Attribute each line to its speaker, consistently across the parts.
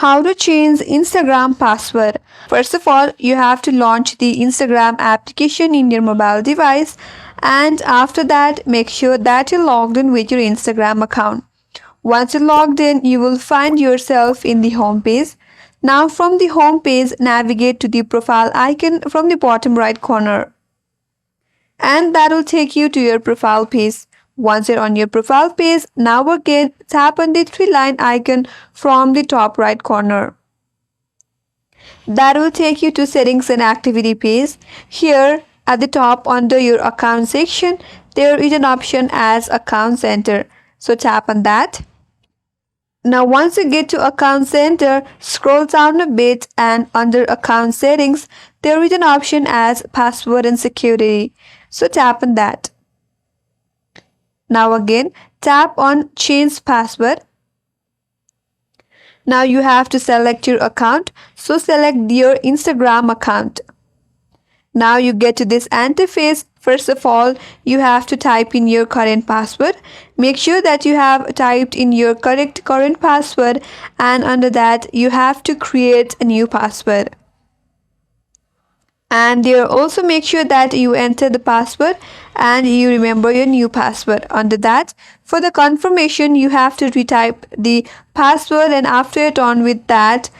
Speaker 1: How to change Instagram password. First of all, you have to launch the Instagram application in your mobile device, and after that, make sure that you're logged in with your Instagram account. Once you're logged in, you will find yourself in the home page. Now from the home page, navigate to the profile icon from the bottom right corner, and that will take you to your profile page. Once you're on your profile page, now again tap on the three-line icon from the top right corner. That will take you to settings and activity page. Here at the top under your account section, there is an option as account center. So tap on that. Now once you get to account center, scroll down a bit and under account settings, there is an option as password and security. So tap on that. Now again, tap on change password. Now you have to select your account. So select your Instagram account. Now you get to this interface. First of all, you have to type in your current password. Make sure that you have typed in your correct current password, and under that you have to create a new password. And there also make sure that you enter the password and you remember your new password. Under that, for the confirmation, you have to retype the password, and after you're done with that,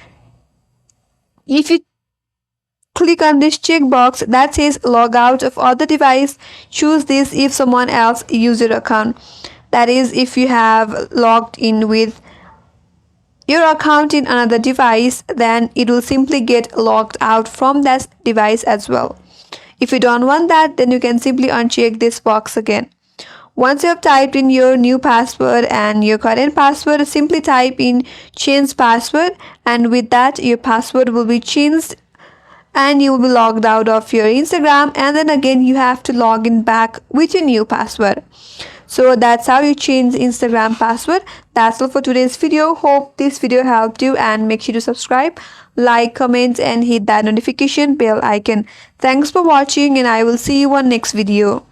Speaker 1: if you click on this checkbox that says log out of other device, choose this if someone else used your account. That is, if you have logged in with your account in another device, then it will simply get logged out from that device as well. If you don't want that, then you can simply uncheck this box again. Once you have typed in your new password and your current password, simply type in change password, and with that your password will be changed and you will be logged out of your Instagram, and then again you have to log in back with your new password. So that's how you change Instagram password. That's all for today's video. Hope this video helped you, and make sure to subscribe, like, comment and hit that notification bell icon. Thanks for watching, and I will see you on next video.